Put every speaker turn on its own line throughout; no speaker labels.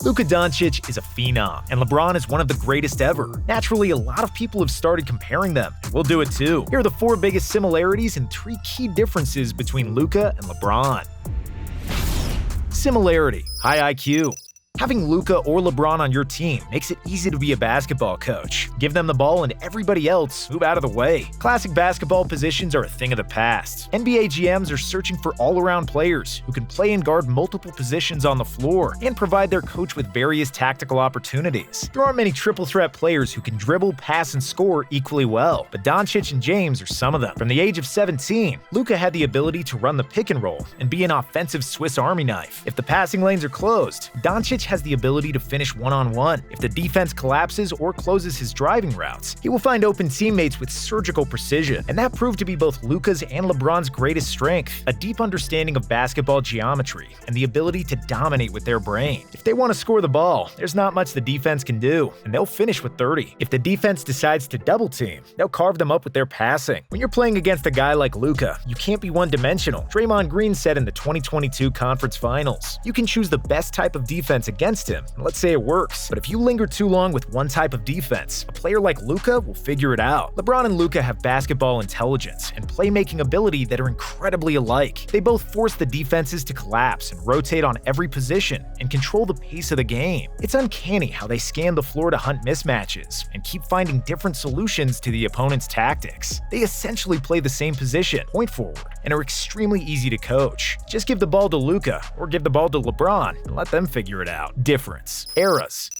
Luka Doncic is a phenom, and LeBron is one of the greatest ever. Naturally, a lot of people have started comparing them, and we'll do it too. Here are the 4 biggest similarities and 3 key differences between Luka and LeBron. Similarity: high IQ. Having Luka or LeBron on your team makes it easy to be a basketball coach. Give them the ball and everybody else move out of the way. Classic basketball positions are a thing of the past. NBA GMs are searching for all-around players who can play and guard multiple positions on the floor and provide their coach with various tactical opportunities. There aren't many triple-threat players who can dribble, pass, and score equally well, but Doncic and James are some of them. From the age of 17, Luka had the ability to run the pick and roll and be an offensive Swiss Army knife. If the passing lanes are closed, Doncic has the ability to finish one-on-one. If the defense collapses or closes his driving routes, he will find open teammates with surgical precision, and that proved to be both Luka's and LeBron's greatest strength: a deep understanding of basketball geometry and the ability to dominate with their brain. If they want to score the ball, there's not much the defense can do, and they'll finish with 30. If the defense decides to double team, they'll carve them up with their passing. When you're playing against a guy like Luka, you can't be one-dimensional. Draymond Green said in the 2022 Conference Finals, "You can choose the best type of defense against him, and let's say it works. But if you linger too long with one type of defense, a player like Luka will figure it out." LeBron and Luka have basketball intelligence and playmaking ability that are incredibly alike. They both force the defenses to collapse and rotate on every position and control the pace of the game. It's uncanny how they scan the floor to hunt mismatches and keep finding different solutions to the opponent's tactics. They essentially play the same position, point forward, and are extremely easy to coach. Just give the ball to Luka or give the ball to LeBron and let them figure it out. Eras.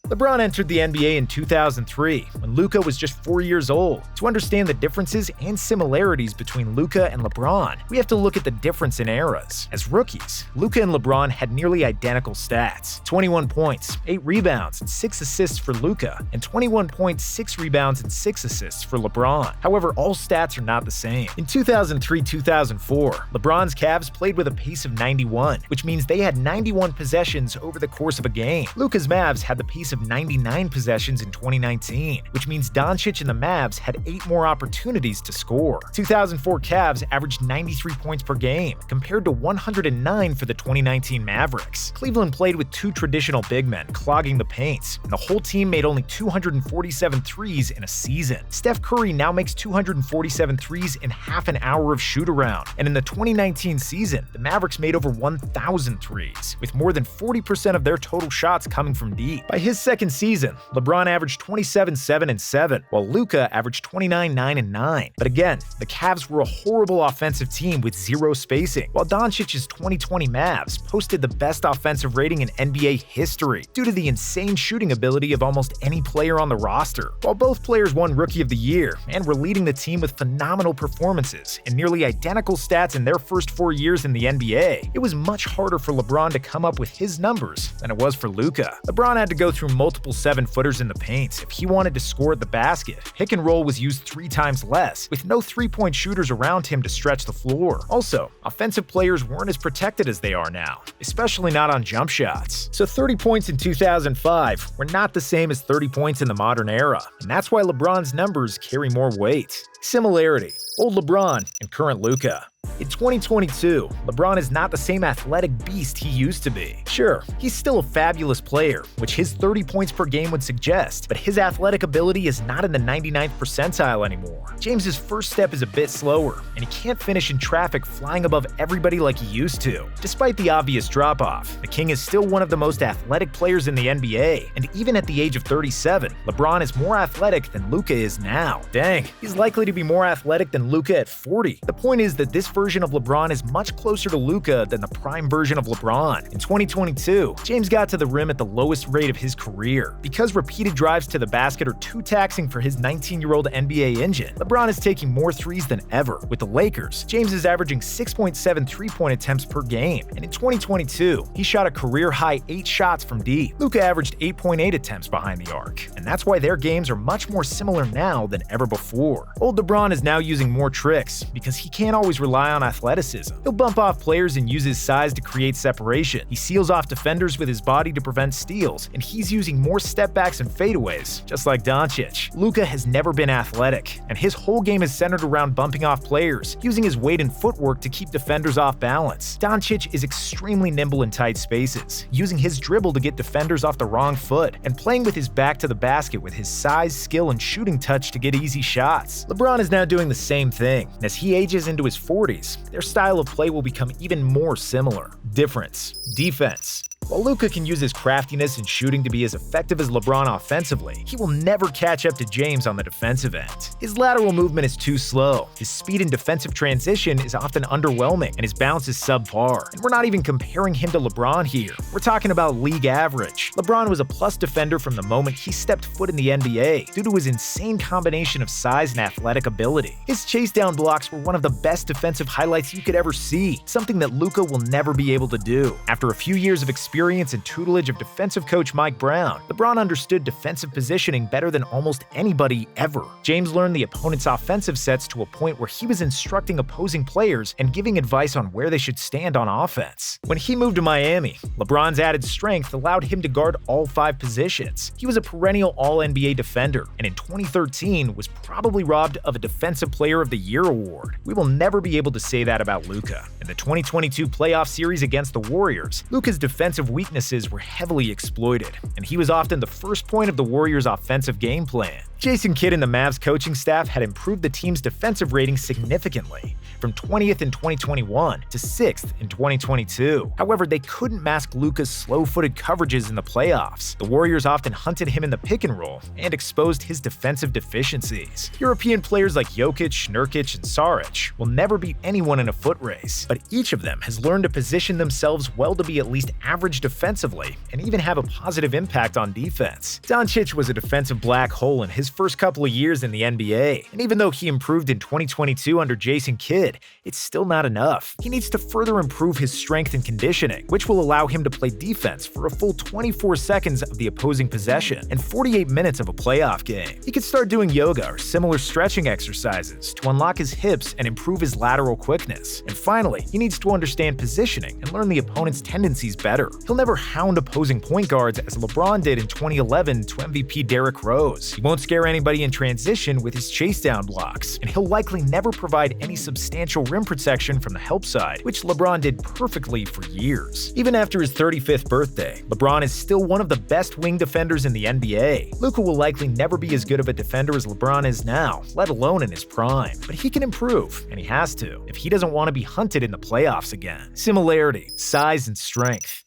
LeBron entered the NBA in 2003, when Luka was just 4 years old. To understand the differences and similarities between Luka and LeBron, we have to look at the difference in eras. As rookies, Luka and LeBron had nearly identical stats: 21 points, 8 rebounds, and 6 assists for Luka, and 21 points, 6 rebounds, and 6 assists for LeBron. However, all stats are not the same. In 2003-2004, LeBron's Cavs played with a pace of 91, which means they had 91 possessions over the course of a game. Luka's Mavs had the pace of 99 possessions in 2019, which means Doncic and the Mavs had 8 more opportunities to score. 2004 Cavs averaged 93 points per game, compared to 109 for the 2019 Mavericks. Cleveland played with 2 traditional big men clogging the paint, and the whole team made only 247 threes in a season. Steph Curry now makes 247 threes in half an hour of shoot-around, and in the 2019 season, the Mavericks made over 1,000 threes, with more than 40% of their total shots coming from deep. By his second season, LeBron averaged 27, 7, and 7, while Luka averaged 29, 9, and 9. But again, the Cavs were a horrible offensive team with 0 spacing, while Doncic's 2020 Mavs posted the best offensive rating in NBA history due to the insane shooting ability of almost any player on the roster. While both players won Rookie of the Year and were leading the team with phenomenal performances and nearly identical stats in their first 4 years in the NBA, it was much harder for LeBron to come up with his numbers than it was for Luka. LeBron had to go through multiple 7-footers in the paint if he wanted to score at the basket. Pick and roll was used 3 times less, with no 3-point shooters around him to stretch the floor. Also, offensive players weren't as protected as they are now, especially not on jump shots. So 30 points in 2005 were not the same as 30 points in the modern era, and that's why LeBron's numbers carry more weight. Similarity: old LeBron and current Luka. In 2022, LeBron is not the same athletic beast he used to be. Sure, he's still a fabulous player, which his 30 points per game would suggest, but his athletic ability is not in the 99th percentile anymore. James's first step is a bit slower, and he can't finish in traffic flying above everybody like he used to. Despite the obvious drop-off, the King is still one of the most athletic players in the NBA, and even at the age of 37, LeBron is more athletic than Luka is now. Dang, he's likely to be more athletic than Luka at 40. The point is that this version of LeBron is much closer to Luka than the prime version of LeBron. In 2022, James got to the rim at the lowest rate of his career. Because repeated drives to the basket are too taxing for his 19-year-old NBA engine, LeBron is taking more threes than ever. With the Lakers, James is averaging 6.7 three-point attempts per game, and in 2022, he shot a career-high 8 shots from deep. Luka averaged 8.8 attempts behind the arc, and that's why their games are much more similar now than ever before. Old LeBron is now using more tricks because he can't always rely rely on athleticism. He'll bump off players and use his size to create separation. He seals off defenders with his body to prevent steals, and he's using more stepbacks and fadeaways, just like Doncic. Luka has never been athletic, and his whole game is centered around bumping off players, using his weight and footwork to keep defenders off balance. Doncic is extremely nimble in tight spaces, using his dribble to get defenders off the wrong foot, and playing with his back to the basket with his size, skill, and shooting touch to get easy shots. LeBron is now doing the same thing, and as he ages into his 40s, their style of play will become even more similar. Difference: defense. While Luka can use his craftiness and shooting to be as effective as LeBron offensively, he will never catch up to James on the defensive end. His lateral movement is too slow, his speed in defensive transition is often underwhelming, and his bounce is subpar. And we're not even comparing him to LeBron here. We're talking about league average. LeBron was a plus defender from the moment he stepped foot in the NBA due to his insane combination of size and athletic ability. His chase down blocks were one of the best defensive highlights you could ever see, something that Luka will never be able to do. After a few years of experience and tutelage of defensive coach Mike Brown, LeBron understood defensive positioning better than almost anybody ever. James learned the opponent's offensive sets to a point where he was instructing opposing players and giving advice on where they should stand on offense. When he moved to Miami, LeBron's added strength allowed him to guard all 5 positions. He was a perennial All-NBA defender, and in 2013 was probably robbed of a Defensive Player of the Year award. We will never be able to say that about Luka. In the 2022 playoff series against the Warriors, Luka's defensive weaknesses were heavily exploited, and he was often the first point of the Warriors' offensive game plan. Jason Kidd and the Mavs coaching staff had improved the team's defensive rating significantly, from 20th in 2021 to 6th in 2022. However, they couldn't mask Luka's slow-footed coverages in the playoffs. The Warriors often hunted him in the pick and roll and exposed his defensive deficiencies. European players like Jokic, Nurkic, and Saric will never beat anyone in a foot race, but each of them has learned to position themselves well to be at least average defensively and even have a positive impact on defense. Doncic was a defensive black hole in his first couple of years in the NBA, and even though he improved in 2022 under Jason Kidd, it's still not enough. He needs to further improve his strength and conditioning, which will allow him to play defense for a full 24 seconds of the opposing possession and 48 minutes of a playoff game. He could start doing yoga or similar stretching exercises to unlock his hips and improve his lateral quickness. And finally, he needs to understand positioning and learn the opponent's tendencies better. He'll never hound opposing point guards as LeBron did in 2011 to MVP Derrick Rose. He won't scare anybody in transition with his chase down blocks, and he'll likely never provide any substantial rim protection from the help side, which LeBron did perfectly for years. Even after his 35th birthday, LeBron is still one of the best wing defenders in the NBA. Luka will likely never be as good of a defender as LeBron is now, let alone in his prime, but he can improve, and he has to, if he doesn't want to be hunted in the playoffs again. Similarity, size, and strength.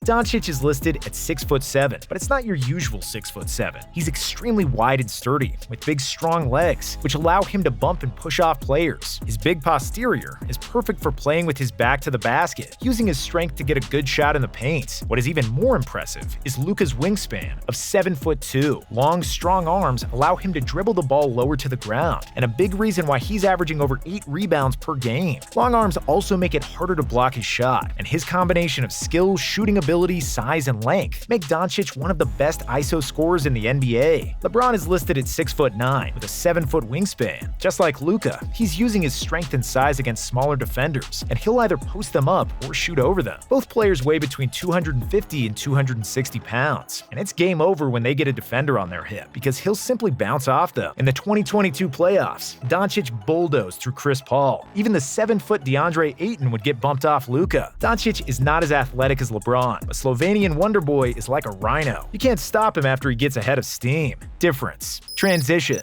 Doncic is listed at 6'7", but it's not your usual 6'7". He's extremely wide and sturdy, with big strong legs, which allow him to bump and push off players. His big posterior is perfect for playing with his back to the basket, using his strength to get a good shot in the paint. What is even more impressive is Luka's wingspan of 7'2". Long, strong arms allow him to dribble the ball lower to the ground, and a big reason why he's averaging over 8 rebounds per game. Long arms also make it harder to block his shot, and his combination of skill, shooting ability, size, and length make Doncic one of the best ISO scorers in the NBA. LeBron is listed at 6'9" with a 7-foot wingspan. Just like Luka, he's using his strength and size against smaller defenders, and he'll either post them up or shoot over them. Both players weigh between 250 and 260 pounds, and it's game over when they get a defender on their hip, because he'll simply bounce off them. In the 2022 playoffs, Doncic bulldozed through Chris Paul. Even the 7-foot DeAndre Ayton would get bumped off Luka. Doncic is not as athletic as LeBron, but Slovenian Wonder Boy is like a rhino. You can't stop him after he gets ahead of steam. Difference: transition.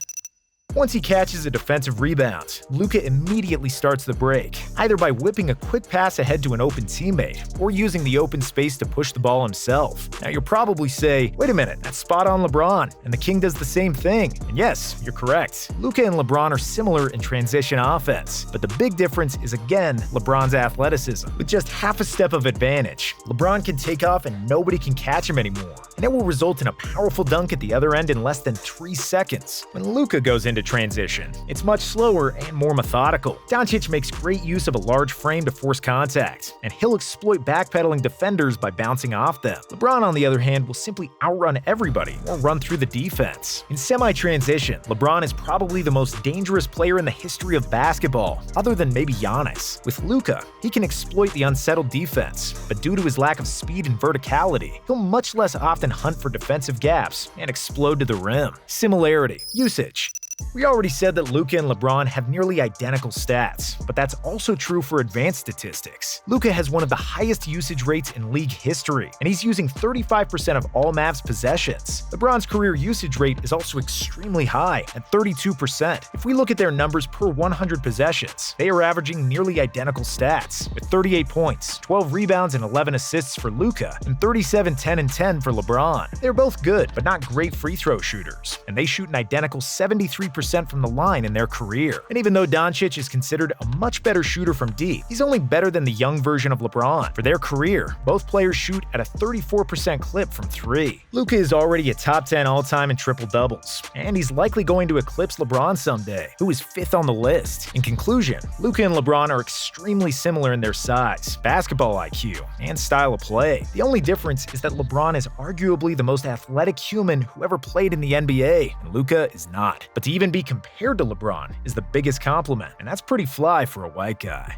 Once he catches a defensive rebound, Luka immediately starts the break, either by whipping a quick pass ahead to an open teammate or using the open space to push the ball himself. Now you'll probably say, wait a minute, that's spot on LeBron, and the King does the same thing. And yes, you're correct. Luka and LeBron are similar in transition offense, but the big difference is again LeBron's athleticism. With just half a step of advantage, LeBron can take off and nobody can catch him anymore, and it will result in a powerful dunk at the other end in less than 3 seconds. When Luka goes into transition. It's much slower and more methodical. Doncic makes great use of a large frame to force contact, and he'll exploit backpedaling defenders by bouncing off them. LeBron, on the other hand, will simply outrun everybody or run through the defense. In semi-transition, LeBron is probably the most dangerous player in the history of basketball, other than maybe Giannis. With Luka, he can exploit the unsettled defense, but due to his lack of speed and verticality, he'll much less often hunt for defensive gaps and explode to the rim. Similarity. Usage. We already said that Luka and LeBron have nearly identical stats, but that's also true for advanced statistics. Luka has one of the highest usage rates in league history, and he's using 35% of all Mavs possessions. LeBron's career usage rate is also extremely high at 32%. If we look at their numbers per 100 possessions, they are averaging nearly identical stats, with 38 points, 12 rebounds, and 11 assists for Luka, and 37, 10, and 10 for LeBron. They're both good, but not great free throw shooters, and they shoot an identical 73% from the line in their career. And even though Doncic is considered a much better shooter from deep, he's only better than the young version of LeBron. For their career, both players shoot at a 34% clip from 3. Luka is already a top 10 all-time in triple-doubles, and he's likely going to eclipse LeBron someday, who is 5th on the list. In conclusion, Luka and LeBron are extremely similar in their size, basketball IQ, and style of play. The only difference is that LeBron is arguably the most athletic human who ever played in the NBA, and Luka is not. But to even be compared to LeBron is the biggest compliment, and that's pretty fly for a white guy.